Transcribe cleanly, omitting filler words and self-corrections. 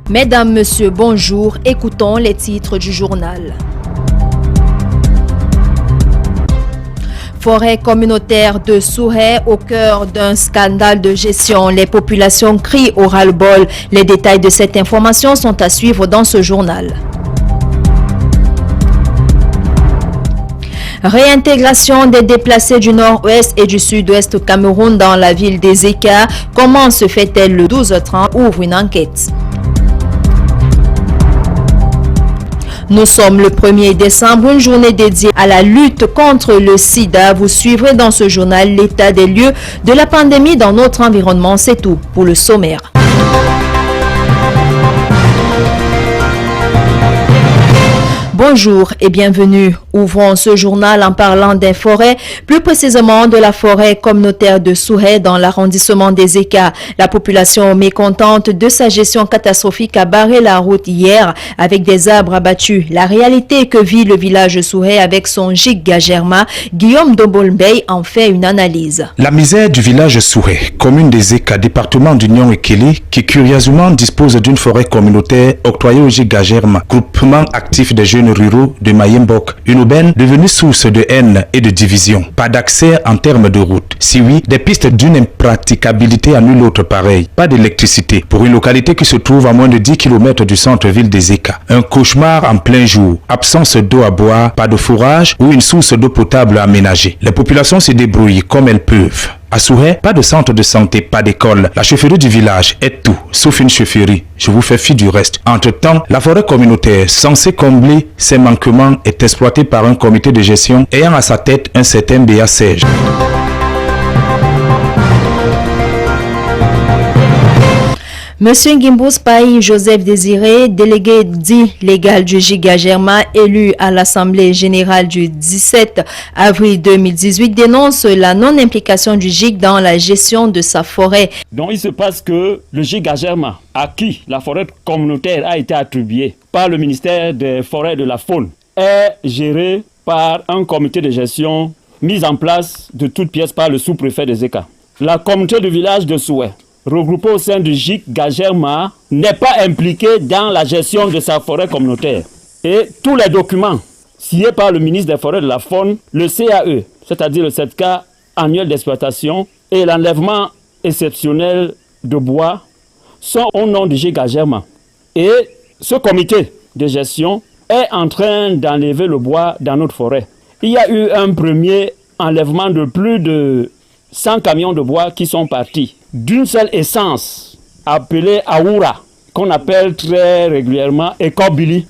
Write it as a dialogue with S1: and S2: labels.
S1: Mesdames, Messieurs, bonjour. Écoutons les titres du journal. Forêt communautaire de Souhé au cœur d'un scandale de gestion. Les populations crient au ras-le-bol. Les détails de cette information sont à suivre dans ce journal. Réintégration des déplacés du nord-ouest et du sud-ouest au Cameroun dans la ville des Écarts. Comment se fait-elle? Le 12h30 ouvre une enquête. Nous sommes le 1er décembre, une journée dédiée à la lutte contre le sida. Vous suivrez dans ce journal l'état des lieux de la pandémie dans notre environnement. C'est tout pour le sommaire. Bonjour et bienvenue. Ouvrons ce journal en parlant des forêts, plus précisément de la forêt communautaire de Souhé dans l'arrondissement des Écarts. La population mécontente de sa gestion catastrophique a barré la route hier avec des arbres abattus. La réalité que vit le village Souhé avec son giga germa, Guillaume Dombolbey en fait une analyse.
S2: La misère du village Souhé, commune des Écarts, département d'Union Ekeli, qui curieusement dispose d'une forêt communautaire octroyée au giga germa, groupement actif des jeunes ruraux de Mayembok, une aubaine devenue source de haine et de division. Pas d'accès en termes de route. Si oui, des pistes d'une impraticabilité à nul autre pareil. Pas d'électricité pour une localité qui se trouve à moins de 10 km du centre-ville des Écarts. Un cauchemar en plein jour. Absence d'eau à boire, pas de fourrage ou une source d'eau potable aménagée. Les populations se débrouillent comme elles peuvent. À Souhé, pas de centre de santé, pas d'école. La chaufferie du village est tout, sauf une chaufferie. Je vous fais fi du reste. Entre-temps, la forêt communautaire, censée combler ces manquements, est exploitée par un comité de gestion ayant à sa tête un certain Béa Serge.
S1: Monsieur Ngimbous Paï Joseph Désiré, délégué dit légal du Giga Germa, élu à l'Assemblée générale du 17 avril 2018, dénonce la non-implication du GIG dans la gestion de sa forêt.
S3: Donc il se passe que le Giga Germa, à qui la forêt communautaire a été attribuée par le ministère des Forêts et de la Faune, est géré par un comité de gestion mis en place de toutes pièces par le sous-préfet des Écarts. La communauté du village de Souhé, regroupé au sein du Giga Germa, n'est pas impliqué dans la gestion de sa forêt communautaire. Et tous les documents signés par le ministre des Forêts et de la Faune, le CAE, c'est-à-dire le certificat annuel d'exploitation et l'enlèvement exceptionnel de bois, sont au nom du Giga Germa. Et ce comité de gestion est en train d'enlever le bois dans notre forêt. Il y a eu un premier enlèvement de plus de 100 camions de bois qui sont partis d'une seule essence appelée Aoura, qu'on appelle très régulièrement Ekobili.